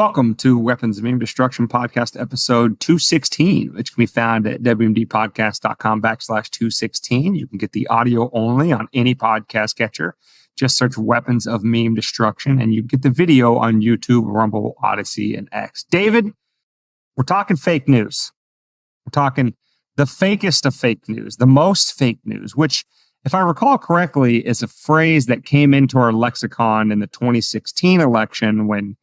Welcome to Weapons of Mass Destruction Podcast, episode 216, which can be found at WMDpodcast.com/216. You can get the audio only on any podcast catcher. Just search Weapons of Meme Destruction, and you can get the video on YouTube, Rumble, Odyssey, and X. David, we're talking fake news. We're talking the fakest of fake news, the most fake news, which, if I recall correctly, is a phrase that came into our lexicon in the 2016 election when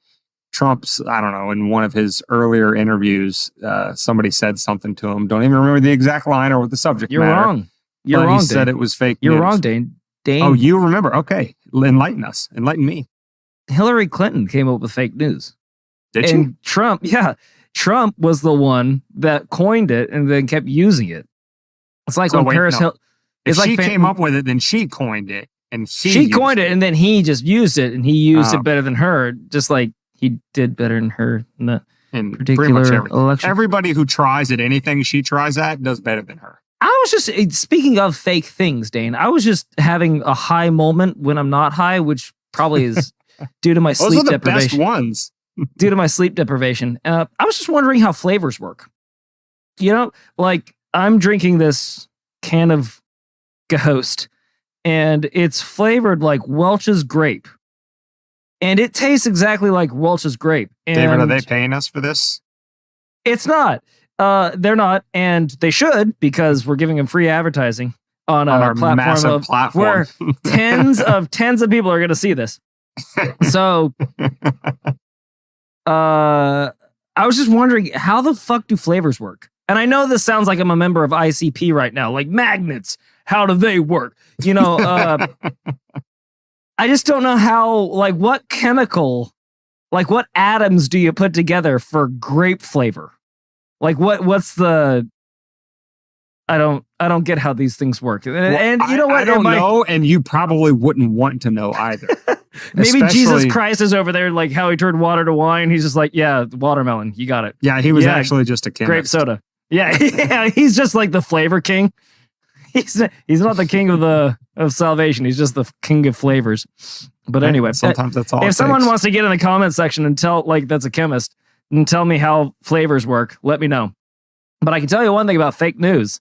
Trump's, I don't know, in one of his earlier interviews, somebody said something to him. Don't even remember the exact line or what the subject You're matter. Wrong. You're wrong, He said it was fake You're news. wrong, Dane. Oh, you remember? Okay. Enlighten us. Enlighten me. Hillary Clinton came up with fake news. Did and Trump was the one that coined it and then kept using it. It's like when Paris Hilton... If she came up with it, then she coined it. And she coined it, and then he just used it, and he used it better than her, just like he did better than her in the particular election. Everybody who tries at anything she tries at does better than her. I was just, speaking of fake things, Dane, I was just having a high moment when I'm not high, which probably is due to my sleep deprivation. Those are the best ones. Due to my sleep deprivation. I was just wondering how flavors work. You know, like I'm drinking this can of Ghost, and it's flavored like Welch's grape. And it tastes exactly like Welch's grape. And David, are they paying us for this? It's not. They're not, and they should, because we're giving them free advertising on our platform where tens of people are going to see this. So, I was just wondering, how the fuck do flavors work? And I know this sounds like I'm a member of ICP right now, like magnets. How do they work? You know, I just don't know how, like, what chemical, like, what atoms do you put together for grape flavor? Like, what's the, I don't get how these things work. And you know what? I don't know, and you probably wouldn't want to know either. Maybe Jesus Christ is over there, like how he turned water to wine. He's just like, yeah, watermelon, you got it. Yeah, he was actually just a chemist. Grape soda. Yeah, he's just like the flavor king. He's not the king of salvation. He's just the king of flavors. But anyway, sometimes that's all. If someone wants to get in the comment section and tell, like, that's a chemist, and tell me how flavors work, let me know. But I can tell you one thing about fake news: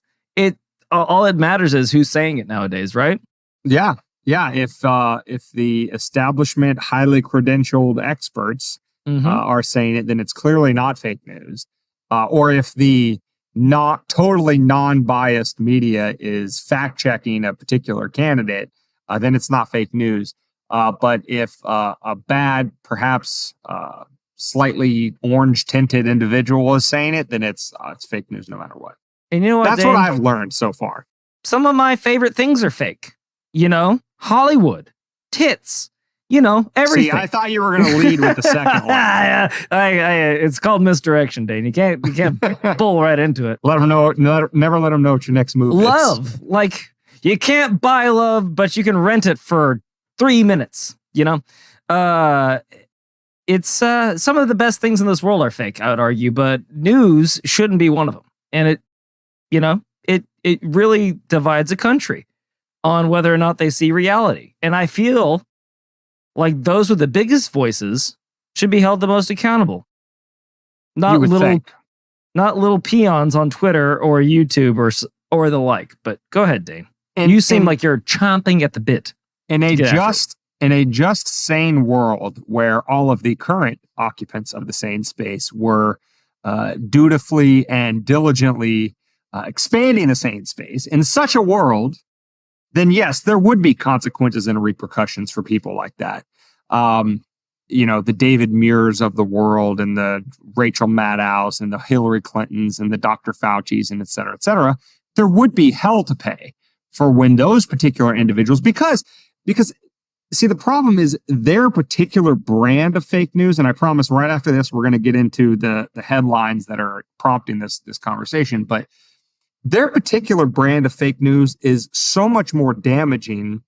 all it matters is who's saying it nowadays, right? Yeah. If the establishment, highly credentialed experts are saying it, then it's clearly not fake news. Or if the not totally non-biased media is fact-checking a particular candidate, then it's not fake news. But if a bad, perhaps slightly orange-tinted individual is saying it, then it's fake news no matter what. And you know what? That's what I've learned so far. Some of my favorite things are fake. You know, Hollywood, tits. You know, everything. See, I thought you were going to lead with the second one. It's called misdirection, Dane. You can't pull right into it. Let them know. Never let them know what your next move is. Love, like you can't buy love, but you can rent it for 3 minutes. You know, it's some of the best things in this world are fake, I would argue, but news shouldn't be one of them. And it really divides a country on whether or not they see reality. And I feel like those with the biggest voices should be held the most accountable. Not little peons on Twitter or YouTube or the like. But go ahead, Dane. You seem like you're chomping at the bit. In a just sane world where all of the current occupants of the sane space were dutifully and diligently expanding the sane space, in such a world, then yes, there would be consequences and repercussions for people like that. The David Muirs of the world and the Rachel Maddows and the Hillary Clintons and the Dr. Fauci's and et cetera, there would be hell to pay for when those particular individuals, because see, the problem is their particular brand of fake news. And I promise right after this, we're going to get into the headlines that are prompting this conversation, but their particular brand of fake news is so much more damaging.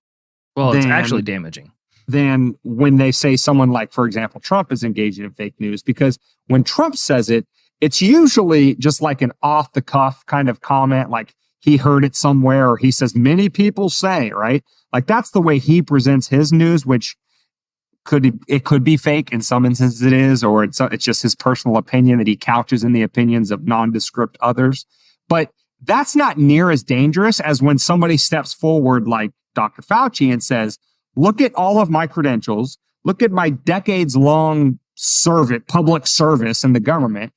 Well, it's actually damaging than when they say someone like, for example, Trump is engaging in fake news, because when Trump says it, it's usually just like an off the cuff kind of comment, like he heard it somewhere, or he says many people say, right? Like that's the way he presents his news, which it could be fake. In some instances it is, or it's just his personal opinion that he couches in the opinions of nondescript others. But that's not near as dangerous as when somebody steps forward like Dr. Fauci and says, look at all of my credentials, look at my decades-long public service in the government.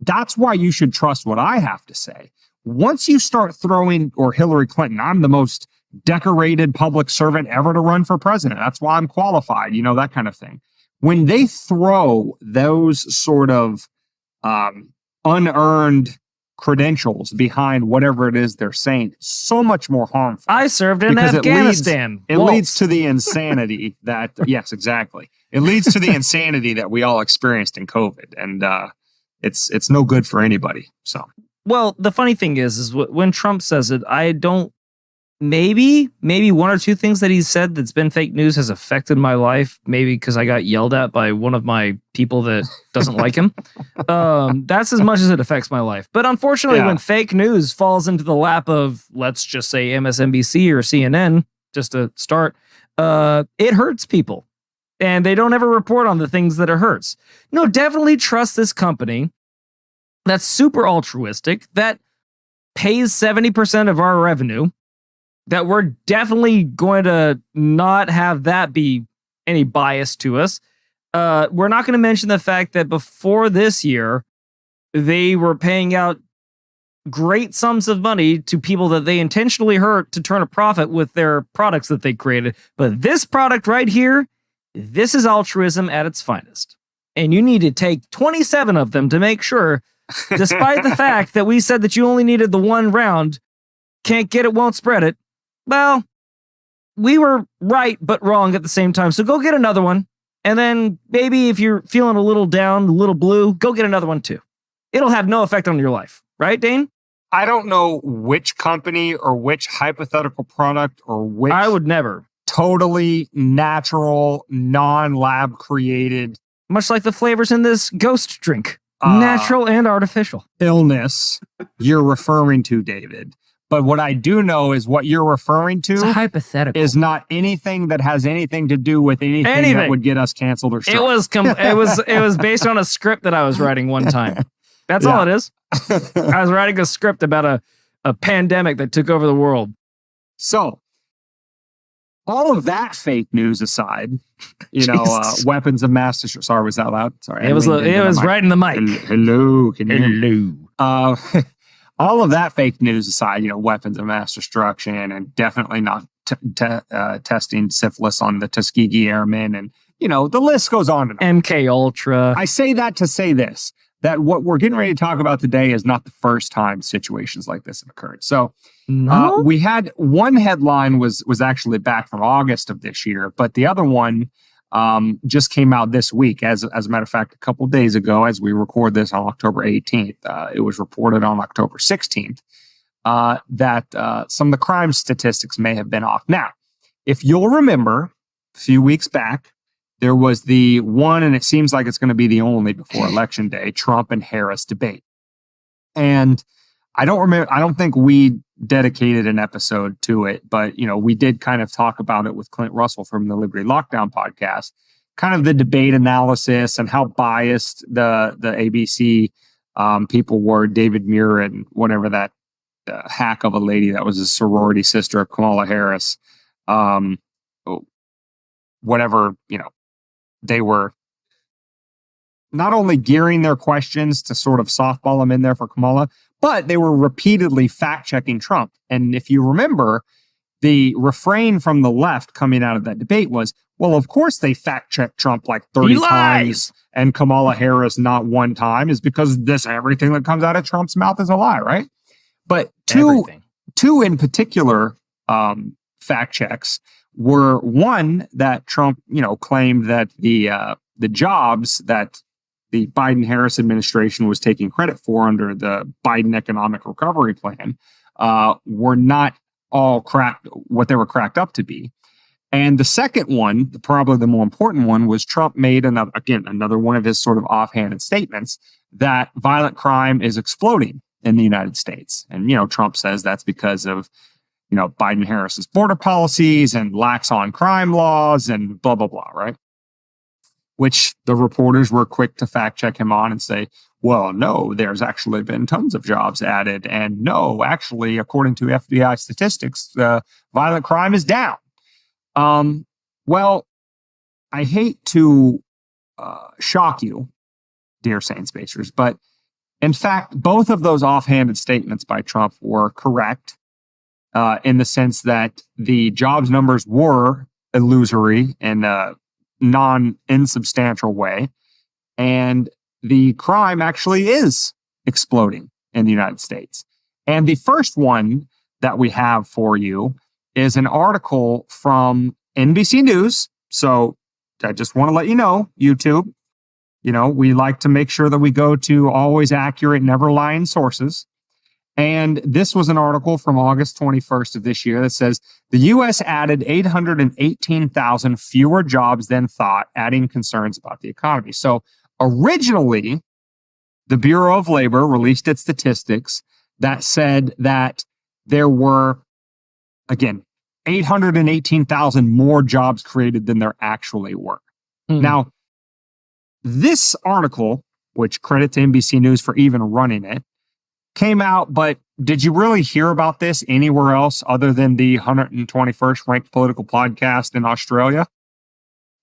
That's why you should trust what I have to say. Once you start throwing, or Hillary Clinton, I'm the most decorated public servant ever to run for president. That's why I'm qualified, that kind of thing. When they throw those sort of unearned credentials behind whatever it is they're saying, so much more harmful. I served in Afghanistan. It leads to the insanity that, yes, exactly. It leads to the insanity that we all experienced in COVID. And it's no good for anybody. So, well, the funny thing is when Trump says it, I don't, maybe one or two things that he said that's been fake news has affected my life. Maybe because I got yelled at by one of my people that doesn't like him. That's as much as it affects my life. But unfortunately, when fake news falls into the lap of, let's just say MSNBC or CNN, just to start, it hurts people. And they don't ever report on the things that it hurts. No, definitely trust this company that's super altruistic, that pays 70% of our revenue, that we're definitely going to not have that be any bias to us. We're not going to mention the fact that before this year, they were paying out great sums of money to people that they intentionally hurt to turn a profit with their products that they created. But this product right here, this is altruism at its finest. And you need to take 27 of them to make sure, despite the fact that we said that you only needed the one round, can't get it, won't spread it. Well, we were right, but wrong at the same time. So go get another one. And then maybe if you're feeling a little down, a little blue, go get another one too. It'll have no effect on your life. Right, Dane? I don't know which company or which hypothetical product or which... I would never. Totally natural, non-lab created... Much like the flavors in this ghost drink. Natural and artificial. Illness you're referring to, David. But what I do know is what you're referring to it's hypothetical. Is not anything that has anything to do with anything that would get us canceled or struck. It was based on a script that I was writing one time. That's all it is. I was writing a script about a pandemic that took over the world. So, all of that fake news aside, weapons of mass destruction. Sorry, was that loud? Sorry, it was right in the mic. Hello, can you hear me? Hello. All of that fake news aside, weapons of mass destruction, and definitely not testing syphilis on the Tuskegee Airmen, and the list goes on and on. MK Ultra. I say that to say this: that what we're getting ready to talk about today is not the first time situations like this have occurred. So, we had one headline was actually back from August of this year, but the other one just came out this week. As a matter of fact, a couple of days ago, as we record this on October 18th, it was reported on October 16th that some of the crime statistics may have been off. Now, if you'll remember, a few weeks back, there was the one, and it seems like it's going to be the only before Election Day, Trump and Harris debate. And I don't think we dedicated an episode to it, but, we did kind of talk about it with Clint Russell from the Liberty Lockdown podcast, kind of the debate analysis and how biased the ABC people were, David Muir and whatever that hack of a lady that was a sorority sister of Kamala Harris, whatever, they were not only gearing their questions to sort of softball them in there for Kamala, but they were repeatedly fact-checking Trump. And if you remember, the refrain from the left coming out of that debate was, well, of course they fact-checked Trump like 30 times and Kamala Harris not one time, is because everything that comes out of Trump's mouth is a lie, right? But two in particular fact checks were one that Trump, claimed that the jobs that the Biden-Harris administration was taking credit for under the Biden economic recovery plan were not all what they were cracked up to be. And the second one, probably the more important one, was Trump made another one of his sort of offhanded statements that violent crime is exploding in the United States. And, Trump says that's because of, Biden-Harris's border policies and lax on crime laws and blah, blah, blah, right? which the reporters were quick to fact check him on and say, well, no, there's actually been tons of jobs added. And no, actually, according to FBI statistics, violent crime is down. Well, I hate to shock you, dear Sane Spacers, but in fact, both of those offhanded statements by Trump were correct in the sense that the jobs numbers were illusory in a non-insubstantial way. And the crime actually is exploding in the United States. And the first one that we have for you is an article from NBC News. So I just want to let you know, YouTube, we like to make sure that we go to always accurate, never lying sources. And this was an article from August 21st of this year that says the U.S. added 818,000 fewer jobs than thought, adding concerns about the economy. So originally, the Bureau of Labor released its statistics that said that there were, again, 818,000 more jobs created than there actually were. Now, this article, which credits NBC News for even running it, came out, but did you really hear about this anywhere else other than the 121st ranked political podcast in Australia?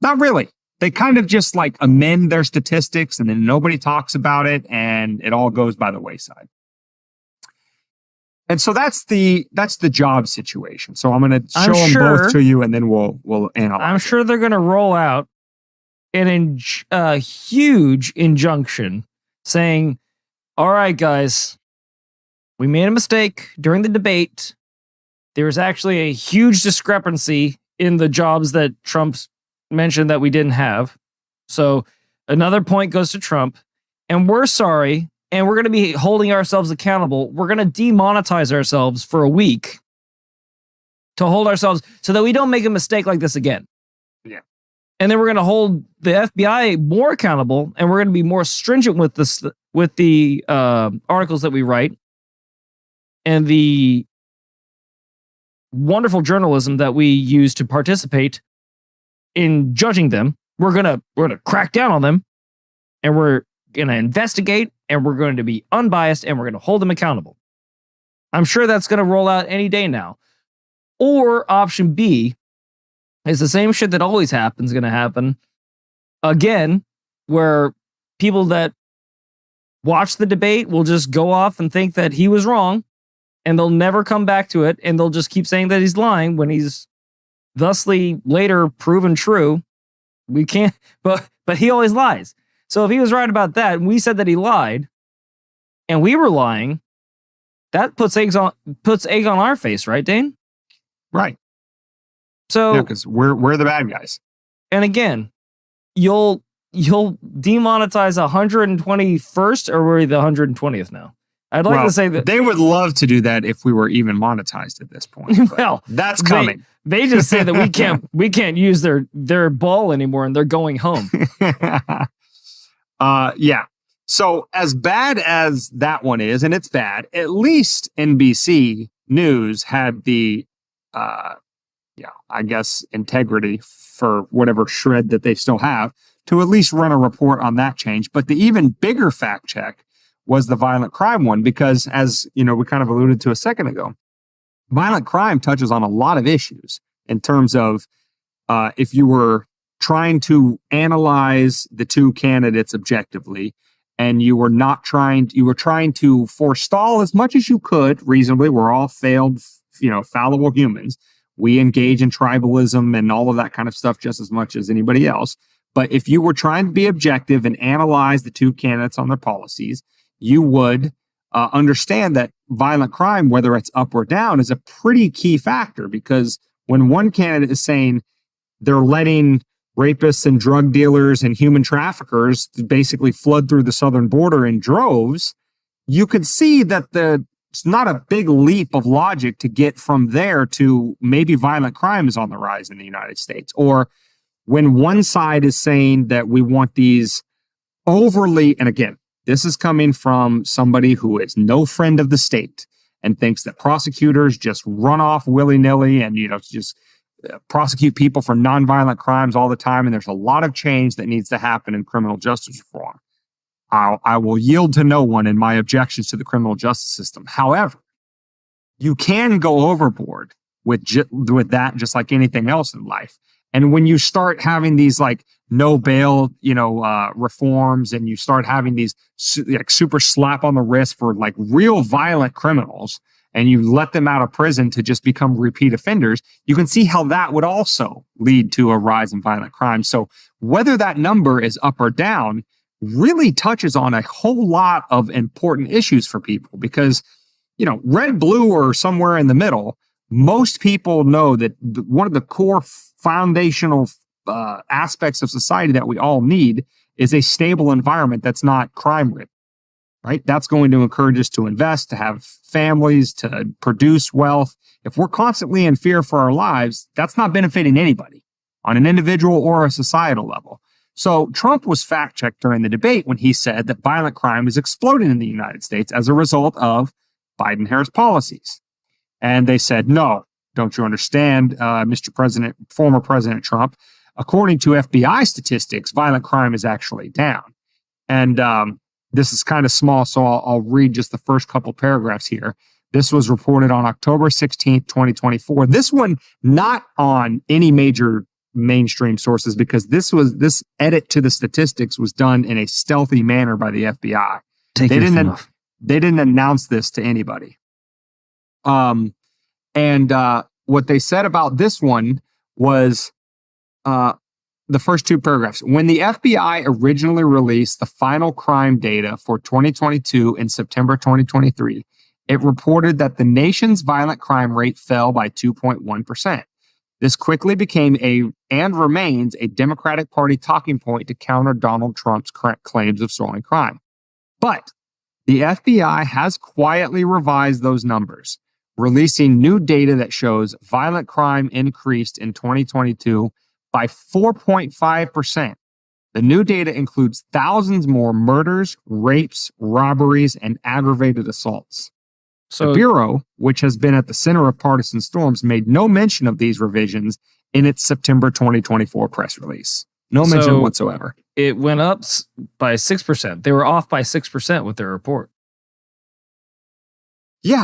Not really. They kind of just like amend their statistics and then nobody talks about it and it all goes by the wayside. And so that's the job situation. So I'm going to show them both to you and then we'll analyze. I'm sure they're going to roll out a huge injunction saying, all right, guys, we made a mistake during the debate. There was actually a huge discrepancy in the jobs that Trump's mentioned that we didn't have. So another point goes to Trump, and we're sorry, and we're going to be holding ourselves accountable. We're going to demonetize ourselves for a week to hold ourselves so that we don't make a mistake like this again. Yeah. And then we're going to hold the FBI more accountable, and we're going to be more stringent with this, with the articles that we write and the wonderful journalism that we use to participate in judging them. We're gonna crack down on them, and we're gonna investigate, and we're going to be unbiased, and we're gonna hold them accountable. I'm sure that's gonna roll out any day now. Or option B is the same shit that always happens gonna happen again, where people that watch the debate will just go off and think that he was wrong, and they'll never come back to it, and they'll just keep saying that he's lying when he's thusly later proven true. We can't, but he always lies. So if he was right about that, and we said that he lied, and we were lying, that puts egg on our face, right, Dane? Right. So yeah, because we're the bad guys. And again, you'll demonetize 121st, or we're the 120th now. I'd like to say that they would love to do that if we were even monetized at this point. Well, that's coming. They just say that we can't use their ball anymore, and they're going home. Yeah. So as bad as that one is, and it's bad, at least NBC News had the I guess integrity, for whatever shred that they still have, to at least run a report on that change. But the even bigger fact check was the violent crime one, because as we kind of alluded to a second ago, violent crime touches on a lot of issues in terms of if you were trying to analyze the two candidates objectively, and you were trying to forestall as much as you could reasonably. We're all failed, fallible humans. We engage in tribalism and all of that kind of stuff just as much as anybody else. But if you were trying to be objective and analyze the two candidates on their policies, you would understand that violent crime, whether it's up or down, is a pretty key factor, because when one candidate is saying they're letting rapists and drug dealers and human traffickers basically flood through the southern border in droves, you could see that it's not a big leap of logic to get from there to maybe violent crime is on the rise in the United States. Or when one side is saying that we want these overly, and again, this is coming from somebody who is no friend of the state and thinks that prosecutors just run off willy-nilly and, just prosecute people for nonviolent crimes all the time, and there's a lot of change that needs to happen in criminal justice reform. I will yield to no one in my objections to the criminal justice system. However, you can go overboard with that, just like anything else in life. And when you start having these like no bail, reforms, and you start having these super slap on the wrist for like real violent criminals, and you let them out of prison to just become repeat offenders, you can see how that would also lead to a rise in violent crime. So whether that number is up or down really touches on a whole lot of important issues for people, because, red, blue, or somewhere in the middle, most people know that one of the core foundational aspects of society that we all need is a stable environment that's not crime-ridden, right? That's going to encourage us to invest, to have families, to produce wealth. If we're constantly in fear for our lives, that's not benefiting anybody on an individual or a societal level. So Trump was fact-checked during the debate when he said that violent crime is exploding in the United States as a result of Biden-Harris policies. And they said, no, don't you understand, Mr. President, former President Trump? According to FBI statistics, violent crime is actually down. And this is kind of small, so I'll read just the first couple paragraphs here. This was reported on October 16th, 2024. This one, not on any major mainstream sources, because this edit to the statistics was done in a stealthy manner by the FBI. They didn't announce this to anybody. And what they said about this one was the first two paragraphs. When the FBI originally released the final crime data for 2022 in September 2023, it reported that the nation's violent crime rate fell by 2.1%. This quickly became and remains a Democratic Party talking point to counter Donald Trump's claims of soaring crime. But the FBI has quietly revised those numbers, releasing new data that shows violent crime increased in 2022 by 4.5%. The new data includes thousands more murders, rapes, robberies, and aggravated assaults. So the Bureau, which has been at the center of partisan storms, made no mention of these revisions in its September 2024 press release. No mention whatsoever. It went up by 6%. They were off by 6% with their report. Yeah,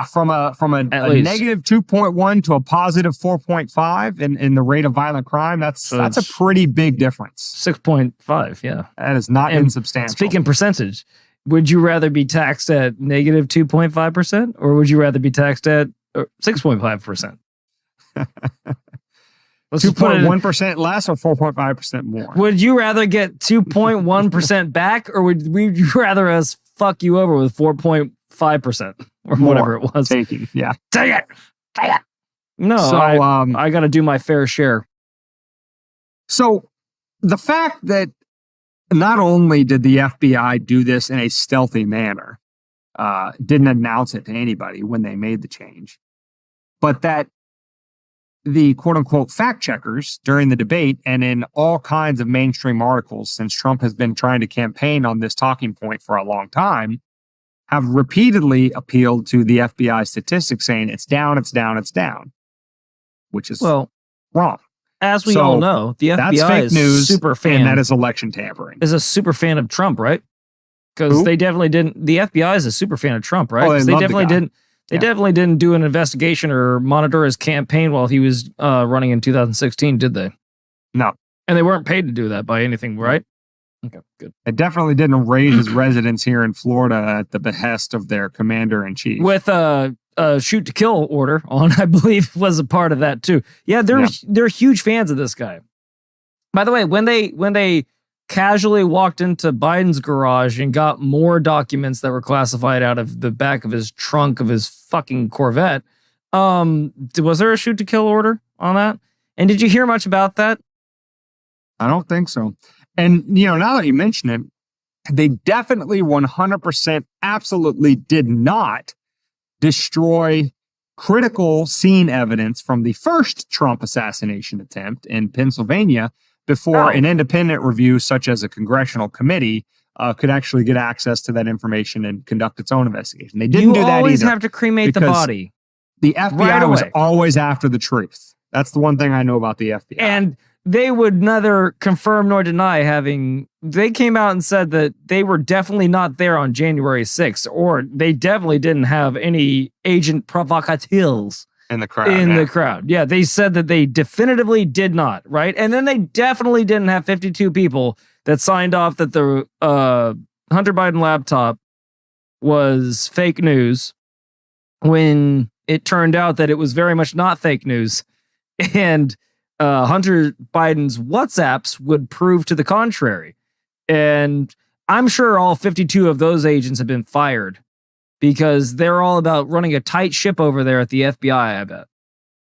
from a negative 2.1 to a positive 4.5 in the rate of violent crime. That's a pretty big difference. 6.5, yeah. That is not insubstantial. Speaking percentage, would you rather be taxed at negative 2.5% or would you rather be taxed at 6.5%? 2.1% less or 4.5% more? Would you rather get 2.1% back, or would you rather us fuck you over with 4.5% or whatever it was? Taking, yeah. Take it. No, so, I got to do my fair share. So the fact that not only did the FBI do this in a stealthy manner, didn't announce it to anybody when they made the change, but that the quote-unquote fact checkers during the debate and in all kinds of mainstream articles, since Trump has been trying to campaign on this talking point for a long time, have repeatedly appealed to the FBI statistics saying it's down, which is wrong. As we all know, the FBI is news, super fan. And that is election tampering. Is a super fan of Trump, right? Because they definitely didn't. The FBI is a super fan of Trump, right? Oh, they definitely didn't. They definitely didn't do an investigation or monitor his campaign while he was running in 2016, did they? No. And they weren't paid to do that by anything, right? Okay, good. They definitely didn't raid his residence here in Florida at the behest of their commander-in-chief. With a shoot to kill order on, I believe, was a part of that too. Yeah, they're huge fans of this guy. By the way, when they casually walked into Biden's garage and got more documents that were classified out of the back of his trunk of his fucking Corvette, was there a shoot to kill order on that? And did you hear much about that? I don't think so. And, now that you mention it, they definitely 100% absolutely did not destroy critical scene evidence from the first Trump assassination attempt in Pennsylvania before an independent review, such as a congressional committee, could actually get access to that information and conduct its own investigation. They didn't do that either. You always have to cremate the body. The FBI was always after the truth. That's the one thing I know about the FBI. And they would neither confirm nor deny they came out and said that they were definitely not there on January 6th, or they definitely didn't have any agent provocateurs in the crowd. The crowd. Yeah, they said that they definitively did not, right? And then they definitely didn't have 52 people that signed off that the Hunter Biden laptop was fake news when it turned out that it was very much not fake news. And Hunter Biden's WhatsApps would prove to the contrary. And I'm sure all 52 of those agents have been fired because they're all about running a tight ship over there at the FBI, I bet.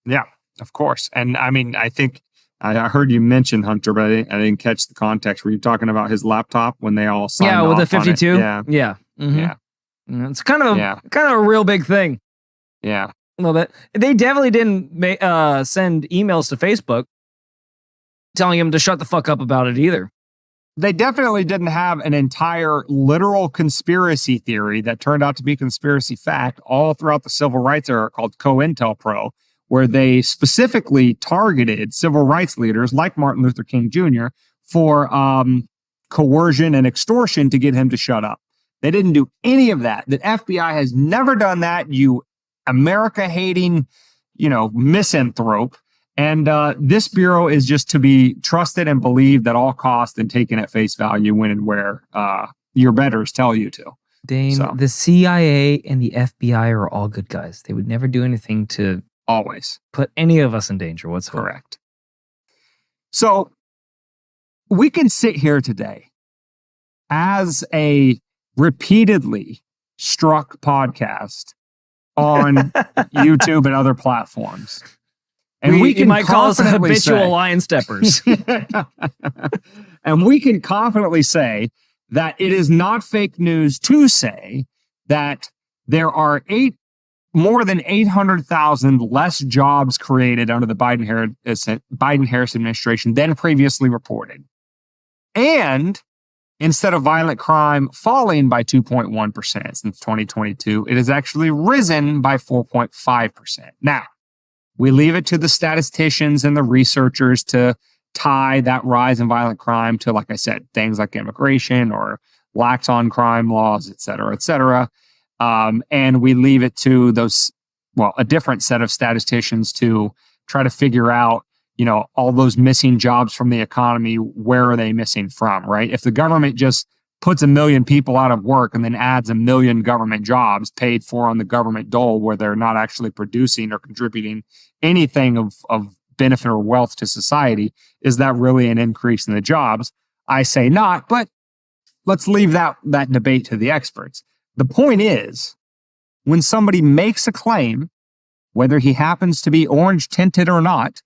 Yeah, of course. And I mean, I think I heard you mention Hunter, but I didn't catch the context. Were you talking about his laptop when they all signed off? Yeah, with the 52? Yeah. Yeah. Mm-hmm. Yeah. It's kind of a real big thing. Yeah. A little bit. They definitely didn't send emails to Facebook telling him to shut the fuck up about it either. They definitely didn't have an entire literal conspiracy theory that turned out to be conspiracy fact all throughout the civil rights era called COINTELPRO, where they specifically targeted civil rights leaders like Martin Luther King Jr. for coercion and extortion to get him to shut up. They didn't do any of that. The FBI has never done that, you America-hating, misanthrope. And this bureau is just to be trusted and believed at all costs and taken at face value when and where your betters tell you to. Dane, the CIA and the FBI are all good guys. They would never do anything to always put any of us in danger whatsoever. Correct. So we can sit here today as a repeatedly struck podcast on YouTube and other platforms. And we can might call us habitual say, line steppers. And we can confidently say that it is not fake news to say that there are more than 800,000 less jobs created under the Biden-Harris administration than previously reported. And instead of violent crime falling by 2.1% since 2022, it has actually risen by 4.5%. Now, we leave it to the statisticians and the researchers to tie that rise in violent crime to, like I said, things like immigration or lax on crime laws, et cetera, et cetera. And we leave it to a different set of statisticians to try to figure out, all those missing jobs from the economy, where are they missing from, right? If the government just puts 1 million people out of work and then adds 1 million government jobs paid for on the government dole where they're not actually producing or contributing anything of benefit or wealth to society, is that really an increase in the jobs? I say not, but let's leave that debate to the experts. The point is, when somebody makes a claim, whether he happens to be orange tinted or not,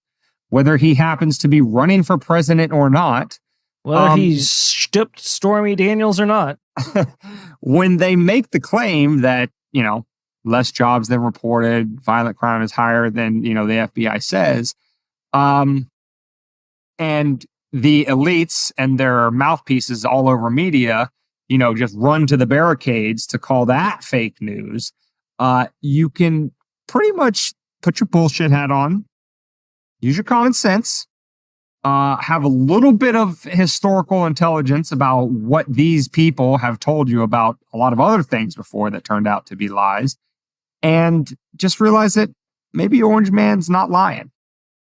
whether he happens to be running for president or not, whether he's stooped Stormy Daniels or not, when they make the claim that, less jobs than reported, violent crime is higher than, the FBI says, and the elites and their mouthpieces all over media, just run to the barricades to call that fake news, you can pretty much put your bullshit hat on, use your common sense, have a little bit of historical intelligence about what these people have told you about a lot of other things before that turned out to be lies, and just realize that maybe Orange Man's not lying.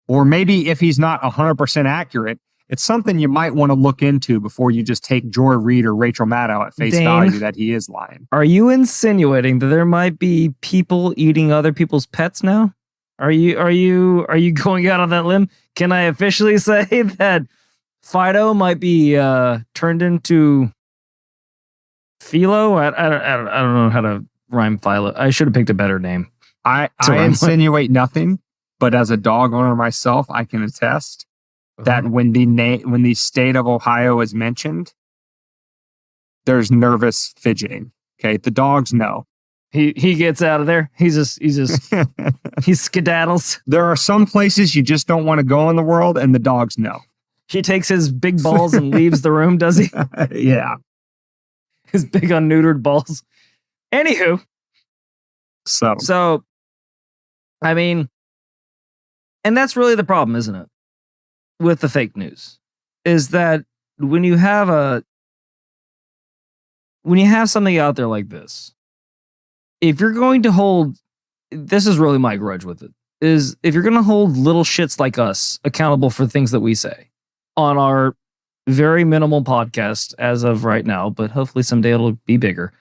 Or maybe if he's not 100% accurate, it's something you might want to look into before you just take Joy Reid or Rachel Maddow at face value that he is lying. Are you insinuating that there might be people eating other people's pets now? Are you going out on that limb? Can I officially say that Fido might be turned into Philo? I don't know how to rhyme Philo. I should have picked a better name. I insinuate nothing, but as a dog owner myself, I can attest that when the state of Ohio is mentioned, there's nervous fidgeting. Okay, the dogs know. He gets out of there. He skedaddles. There are some places you just don't want to go in the world, and the dogs know. He takes his big balls and leaves the room, does he? Yeah. His big unneutered balls. Anywho. So, I mean, And that's really the problem, isn't it? With the fake news, is that when you have something out there like this, if you're going to hold, this is really my grudge with it, is if you're going to hold little shits like us accountable for things that we say on our very minimal podcast as of right now, but hopefully someday it'll be bigger,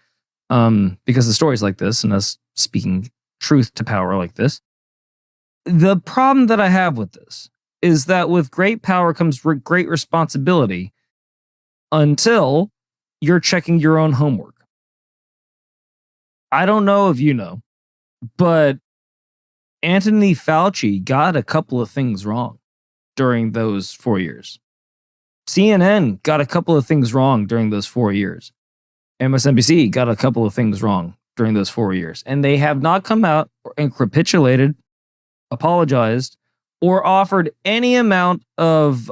because of stories like this and us speaking truth to power like this. The problem that I have with this is that with great power comes great responsibility until you're checking your own homework. I don't know if you know, but Anthony Fauci got a couple of things wrong during those 4 years. CNN got a couple of things wrong during those 4 years. MSNBC got a couple of things wrong during those 4 years. And they have not come out and capitulated, apologized, or offered any amount of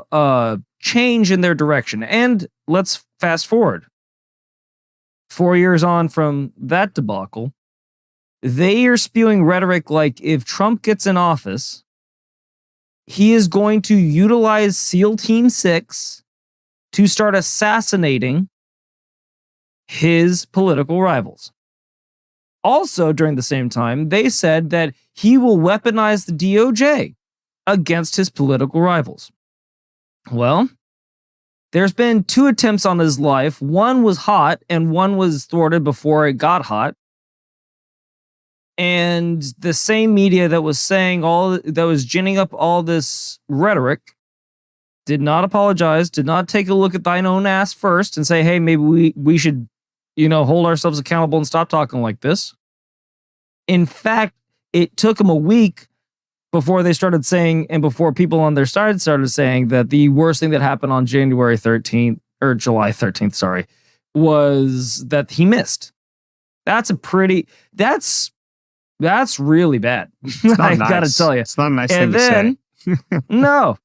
change in their direction. And let's fast forward. 4 years on from that debacle, they are spewing rhetoric like if Trump gets in office, he is going to utilize SEAL Team 6 to start assassinating his political rivals. Also, during the same time, they said that he will weaponize the DOJ against his political rivals. Well, there's been 2 attempts on his life. One was hot and one was thwarted before it got hot. And the same media that was ginning up all this rhetoric did not apologize, did not take a look at thine own ass first and say, hey, maybe we should, hold ourselves accountable and stop talking like this. In fact, it took them a week before they started saying, and before people on their side started saying that the worst thing that happened on January 13th, or July 13th, sorry, was that he missed. That's really bad. I nice. gotta tell you. It's not a nice thing to say. no,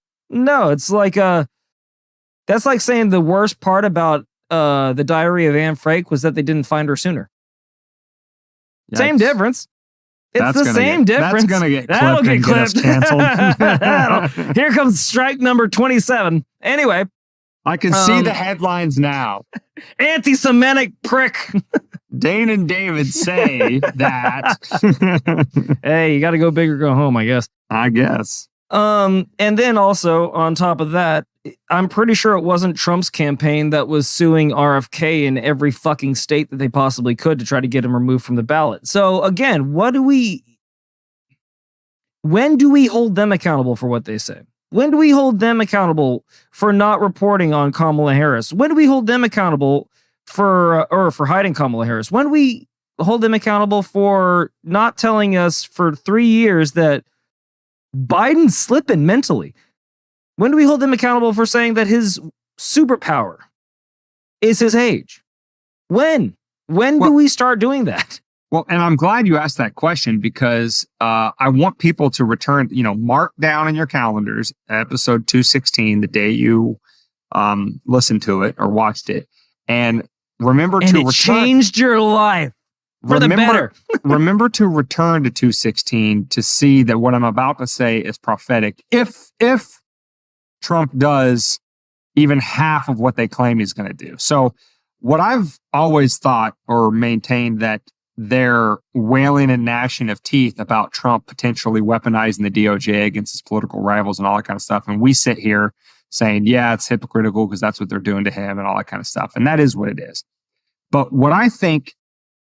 it's like that's like saying the worst part about the Diary of Anne Frank was that they didn't find her sooner. Yikes. Same difference. It's the same difference. That's gonna get clipped. That'll get clipped. Get us canceled. Here comes strike number 27. Anyway, I can see the headlines now. Anti-Semitic prick. Dane and David say that. Hey, you got to go big or go home, I guess. And then also on top of that, I'm pretty sure it wasn't Trump's campaign that was suing RFK in every fucking state that they possibly could to try to get him removed from the ballot. So again, when do we hold them accountable for what they say? When do we hold them accountable for not reporting on Kamala Harris? When do we hold them accountable for hiding Kamala Harris? When do we hold them accountable for not telling us for 3 years that Biden's slipping mentally? When do we hold them accountable for saying that his superpower is his age? When do we start doing that? Well, and I'm glad you asked that question because I want people to return, mark down in your calendars episode 216, the day you listened to it or watched it. And remember to return. Changed your life for the better. Remember to return to 216 to see that what I'm about to say is prophetic. If Trump does even half of what they claim he's going to do. So what I've always thought or maintained that they're wailing and gnashing of teeth about Trump potentially weaponizing the DOJ against his political rivals and all that kind of stuff. And we sit here saying, yeah, it's hypocritical because that's what they're doing to him and all that kind of stuff. And that is what it is. But what I think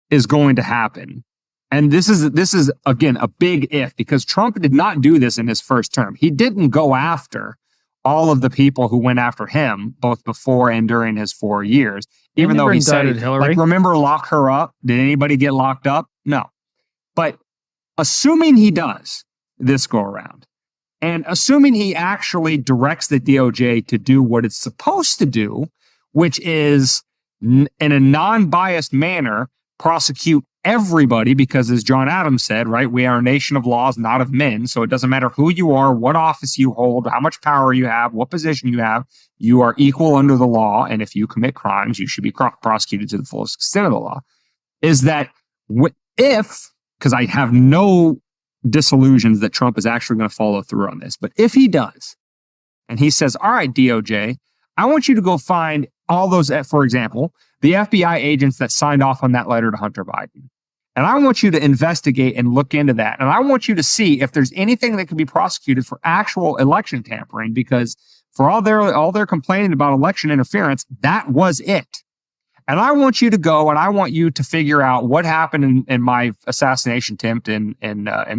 is going to happen, and this is again, a big if, because Trump did not do this in his first term. He didn't go after all of the people who went after him, both before and during his 4 years, even though he said, Hillary. Remember, lock her up? Did anybody get locked up? No. But assuming he does this go around, and assuming he actually directs the DOJ to do what it's supposed to do, which is in a non-biased manner, prosecute everybody, because as John Adams said, right, we are a nation of laws, not of men. So it doesn't matter who you are, what office you hold, how much power you have, what position you have, you are equal under the law. And if you commit crimes, you should be prosecuted to the fullest extent of the law. Is that because I have no disillusioned that Trump is actually going to follow through on this. But if he does, and he says, all right, DOJ, I want you to go find all those, for example, the FBI agents that signed off on that letter to Hunter Biden. And I want you to investigate and look into that. And I want you to see if there's anything that can be prosecuted for actual election tampering, because for all their complaining about election interference, that was it. And I want you to go and I want you to figure out what happened in my assassination attempt in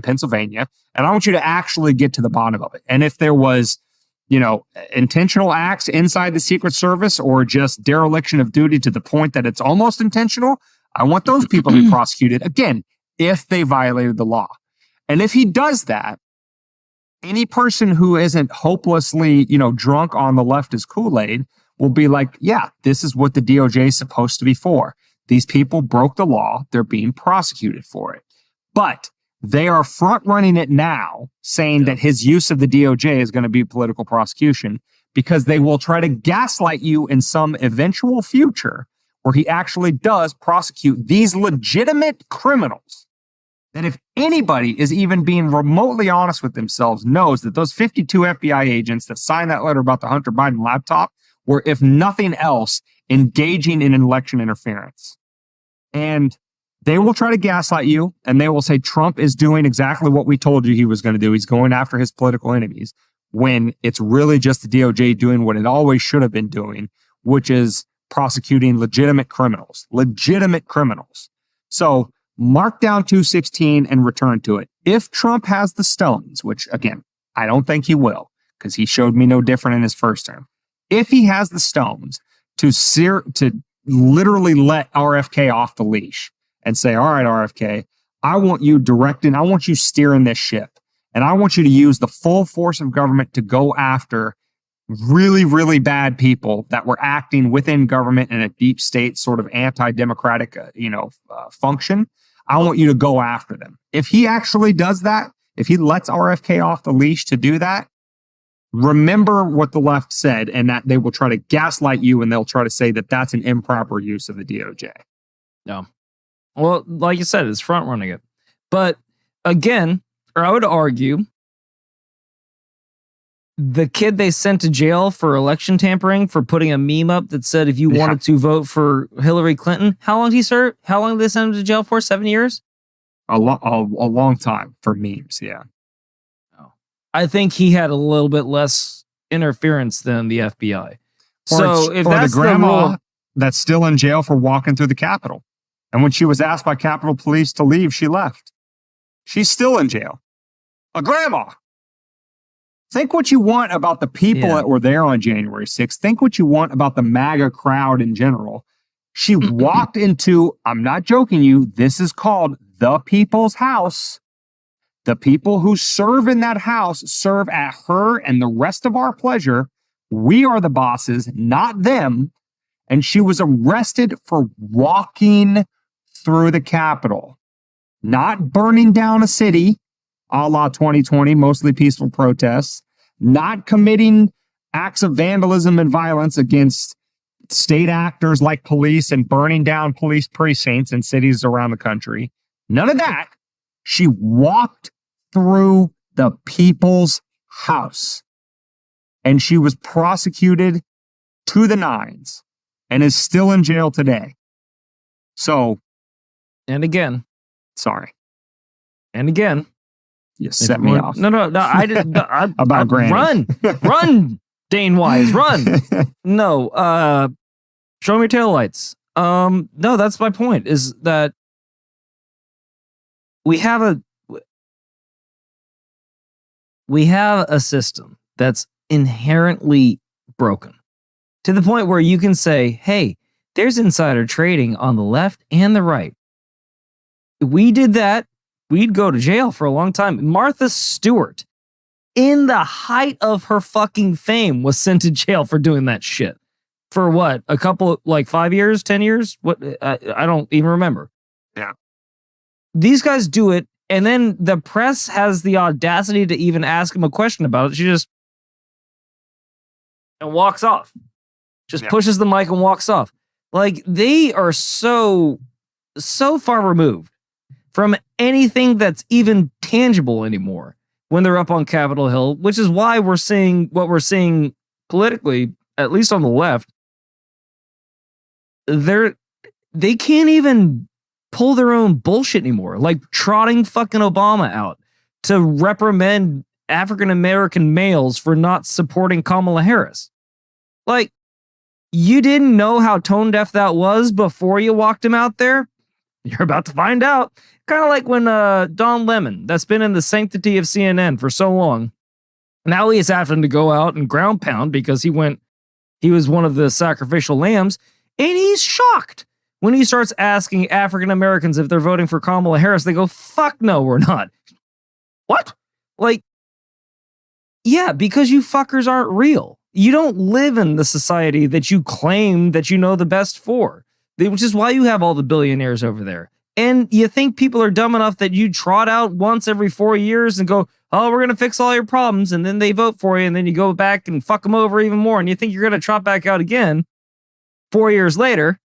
Pennsylvania. And I want you to actually get to the bottom of it. And if there was, intentional acts inside the Secret Service or just dereliction of duty to the point that it's almost intentional, I want those people to be prosecuted, again, if they violated the law. And if he does that, any person who isn't hopelessly, drunk on the leftist Kool-Aid will be like, yeah, this is what the DOJ is supposed to be for. These people broke the law. They're being prosecuted for it. But they are front-running it now, saying that his use of the DOJ is going to be political prosecution, because they will try to gaslight you in some eventual future where he actually does prosecute these legitimate criminals. That if anybody is even being remotely honest with themselves, knows that those 52 FBI agents that signed that letter about the Hunter Biden laptop were, if nothing else, engaging in election interference. And they will try to gaslight you, and they will say Trump is doing exactly what we told you he was going to do. He's going after his political enemies, when it's really just the DOJ doing what it always should have been doing, which is prosecuting legitimate criminals. So mark down 216 and return to it. If Trump has the stones, which again, I don't think he will, because he showed me no different in his first term. If he has the stones to literally let RFK off the leash and say, all right, RFK, I want you directing, I want you steering this ship. And I want you to use the full force of government to go after really, really bad people that were acting within government in a deep state sort of anti-democratic, function. I want you to go after them. If he actually does that, if he lets RFK off the leash to do that, remember what the left said, and that they will try to gaslight you, and they'll try to say that that's an improper use of the DOJ. No. Well, like you said, it's front running it. But again, or I would argue, the kid they sent to jail for election tampering for putting a meme up that said, if you wanted to vote for Hillary Clinton, how long did he serve? How long did they send him to jail for? 7 years? A long time for memes, yeah. Oh. I think he had a little bit less interference than the FBI. So if that's the grandma the rule, that's still in jail for walking through the Capitol. And when she was asked by Capitol Police to leave, she left. She's still in jail. A grandma. Think what you want about the people that were there on January 6th. Think what you want about the MAGA crowd in general. She walked into, I'm not joking you, this is called the people's house. The people who serve in that house serve at her and the rest of our pleasure. We are the bosses, not them. And she was arrested for walking through the Capitol, not burning down a city, a la 2020, mostly peaceful protests, not committing acts of vandalism and violence against state actors like police and burning down police precincts in cities around the country. None of that. She walked through the people's house, and she was prosecuted to the nines and is still in jail today. So, and again, sorry. And again, you set me off. No, I didn't. About Granny. Run, Dane Wise, run. No, show me your taillights. No, that's my point, is that we have a system that's inherently broken to the point where you can say, hey, there's insider trading on the left and the right. If we did that, we'd go to jail for a long time. Martha Stewart, in the height of her fucking fame, was sent to jail for doing that shit. For what? A couple, 5 years, 10 years? What? I don't even remember. Yeah. These guys do it, and then the press has the audacity to even ask him a question about it. She just and walks off. Just pushes the mic and walks off. They are so far removed from anything that's even tangible anymore when they're up on Capitol Hill, which is why we're seeing what we're seeing politically, at least on the left. They can't even pull their own bullshit anymore, like trotting fucking Obama out to reprimand African American males for not supporting Kamala Harris. Like, you didn't know how tone deaf that was before you walked him out there? You're about to find out. Kind of like when Don Lemon, that's been in the sanctity of CNN for so long, now he's having to go out and ground pound because he was one of the sacrificial lambs, and he's shocked when he starts asking African Americans if they're voting for Kamala Harris. They go, fuck no, we're not. What? Like, yeah, because you fuckers aren't real. You don't live in the society that you claim that you know the best for, which is why you have all the billionaires over there. And you think people are dumb enough that you trot out once every 4 years and go, oh, we're going to fix all your problems. And then they vote for you. And then you go back and fuck them over even more. And you think you're going to trot back out again 4 years later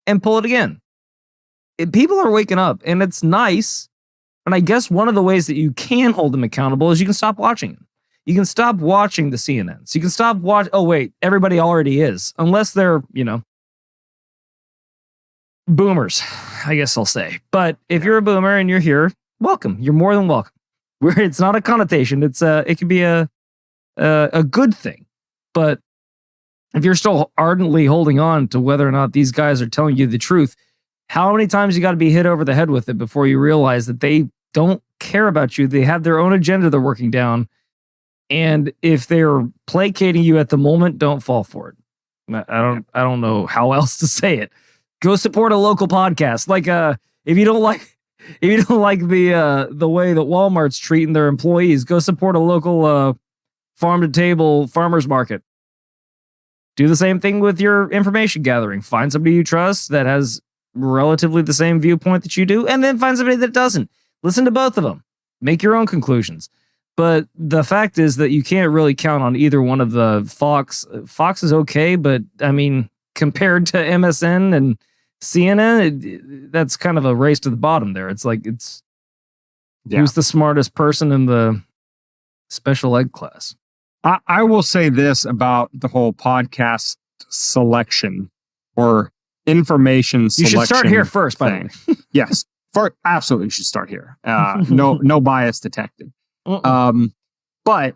and pull it again. People are waking up, and it's nice. And I guess one of the ways that you can hold them accountable is you can stop watching them. You can stop watching the CNNs. You can stop watching. Oh, wait, everybody already is. Unless they're, boomers, I guess I'll say. But if you're a boomer and you're here, welcome. You're more than welcome. It's not a connotation. It can be a good thing. But if you're still ardently holding on to whether or not these guys are telling you the truth, how many times you got to be hit over the head with it before you realize that they don't care about you? They have their own agenda they're working down. And if they're placating you at the moment, don't fall for it. I don't know how else to say it. Go support a local podcast. Like if you don't like the way that Walmart's treating their employees, go support a local farm to table farmers market. Do the same thing with your information gathering. Find somebody you trust that has relatively the same viewpoint that you do, and then find somebody that doesn't. Listen to both of them. Make your own conclusions. But the fact is that you can't really count on either one of the Fox. Fox is okay, but I mean, compared to MSN and CNN, that's kind of a race to the bottom there. It's like, who's the smartest person in the special ed class? I will say this about the whole podcast selection or information selection. You should start here first, by the way. Yes, absolutely, you should start here. No bias detected. But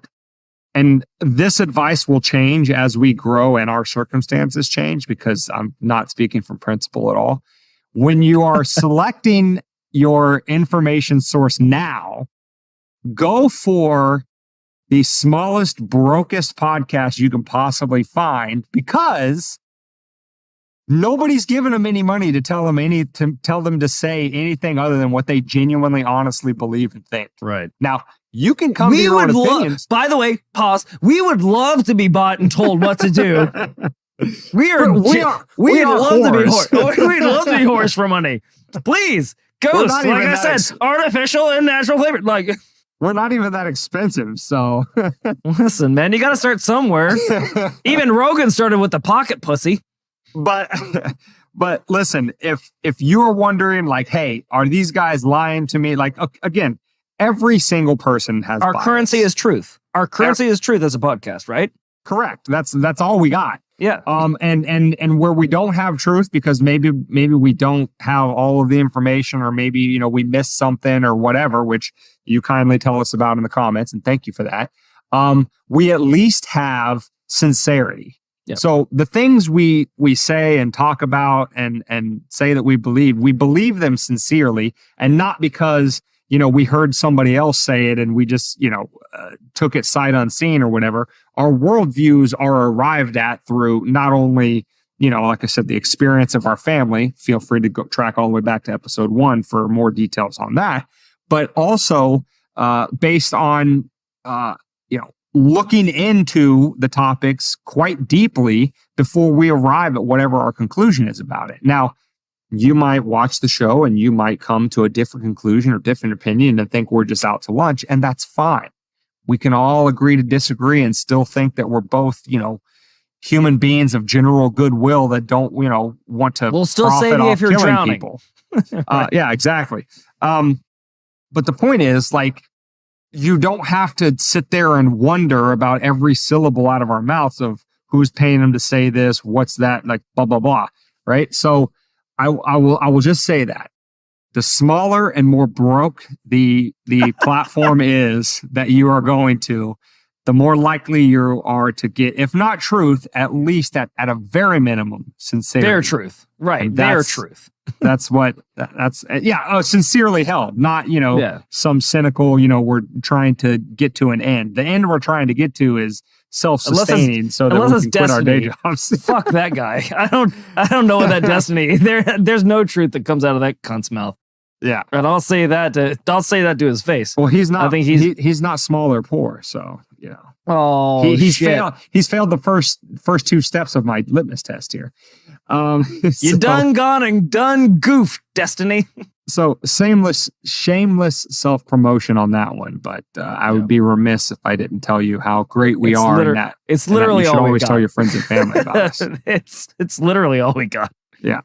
this advice will change as we grow and our circumstances change, because I'm not speaking from principle at all. When you are selecting your information source now, go for the smallest, brokest podcast you can possibly find, because nobody's giving them any money to tell them to say anything other than what they genuinely, honestly believe and think. Right. Now, you can come to your own opinions. By the way, pause. We would love to be bought and told what to do. We'd love to be whores for money. Please, Ghost. Like I said, artificial and natural flavor. Like, we're not even that expensive, so listen, man, you got to start somewhere. Even Rogan started with the pocket pussy. But listen, if you're wondering, like, hey, are these guys lying to me? Like, again, every single person has our bias. Currency is truth. Our currency is truth as a podcast, right? Correct. That's all we got. Yeah. And where we don't have truth because maybe we don't have all of the information, or maybe, we missed something or whatever, which you kindly tell us about in the comments, and thank you for that. We at least have sincerity. Yep. So the things we say and talk about and say that we believe them sincerely, and not because, we heard somebody else say it and we just, took it sight unseen or whatever. Our worldviews are arrived at through not only, like I said, the experience of our family. Feel free to go track all the way back to episode 1 for more details on that, but also based on, looking into the topics quite deeply before we arrive at whatever our conclusion is about it. Now, you might watch the show and you might come to a different conclusion or different opinion and think we're just out to lunch, and that's fine. We can all agree to disagree and still think that we're both, human beings of general goodwill that don't, want to. We'll still save you if you're drowning. People. Yeah, exactly. but the point is, like, you don't have to sit there and wonder about every syllable out of our mouths of who's paying them to say this, what's that, like, blah, blah, blah. Right. So I will just say that the smaller and more broke the platform is that you are going to, the more likely you are to get, if not truth, at least at a very minimum, sincerity. Their truth. Right. Their truth. That's sincerely held, not, some cynical, we're trying to get to an end. The end we're trying to get to is self-sustaining so that we can quit our day jobs. Fuck that guy. I don't know what that destiny. There's no truth that comes out of that cunt's mouth. Yeah. And I'll say that to his face. Well, he's not, I think he's not small or poor. So, Oh, he's failed the first two steps of my litmus test here. You done gone and done goofed, Destiny. So shameless self-promotion on that one, but I would be remiss if I didn't tell you how great we are in that. It's literally all we got. You should always tell your friends and family about us. It's literally all we got. Yeah.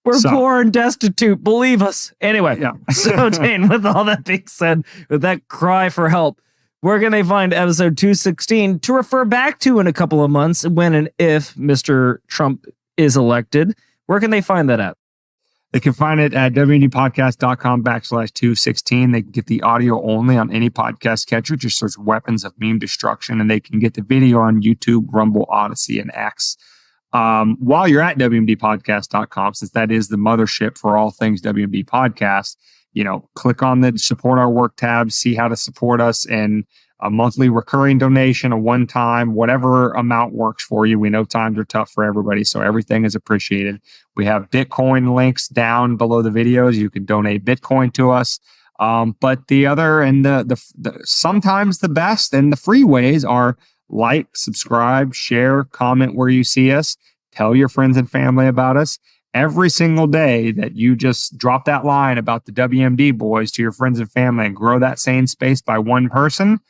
We're poor and destitute, believe us. Anyway, so Dane, with all that being said, with that cry for help, where can they find episode 216 to refer back to in a couple of months when and if Mr. Trump is elected? Where can they find that at? They can find it at WMDpodcast.com/216. They can get the audio only on any podcast catcher. Just search Weapons of Meme Destruction, and they can get the video on YouTube, Rumble, Odyssey, and X. While you're at WMDpodcast.com, since that is the mothership for all things WMD Podcast, click on the support our work tab, see how to support us, and a monthly recurring donation, a one-time, whatever amount works for you. We know times are tough for everybody, so everything is appreciated. We have Bitcoin links down below the videos. You can donate Bitcoin to us. But the other and the sometimes the best and the free ways are like, subscribe, share, comment where you see us, tell your friends and family about us. Every single day that you just drop that line about the WMD boys to your friends and family and grow that sane space by one person,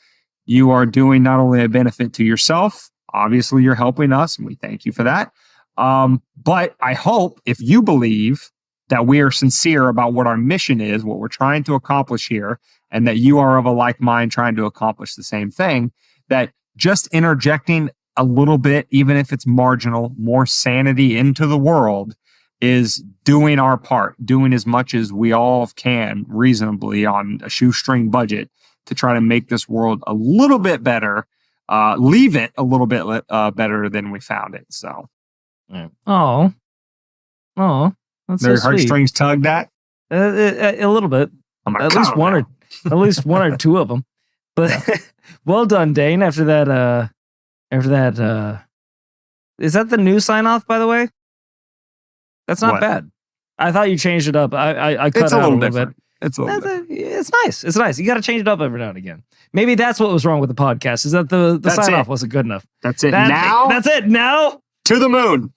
you are doing not only a benefit to yourself, obviously you're helping us, and we thank you for that. But I hope if you believe that we are sincere about what our mission is, what we're trying to accomplish here, and that you are of a like mind trying to accomplish the same thing, that just interjecting a little bit, even if it's marginal, more sanity into the world is doing our part, doing as much as we all can reasonably on a shoestring budget to try to make this world a little bit better, leave it a little bit better than we found it. So, that's their so heartstrings tugged at a little bit, at least one or two of them. But well done, Dane. After that, is that the new sign off? By the way. That's not bad. I thought you changed it up. I cut it out a little bit. It's a little bit. It's nice. It's nice. You got to change it up every now and again. Maybe that's what was wrong with the podcast. Is that the sign off wasn't good enough? That's it. That's it. Now to the moon.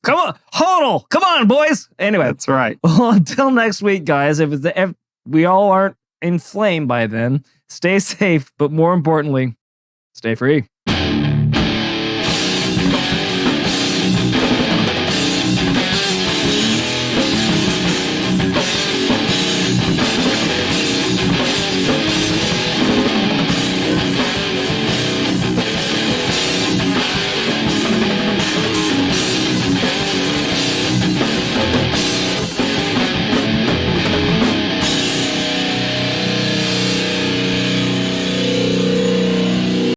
Come on, hodl. Come on, boys. Anyway, that's right. Well, until next week, guys. If we all aren't inflamed by then, stay safe, but more importantly, stay free.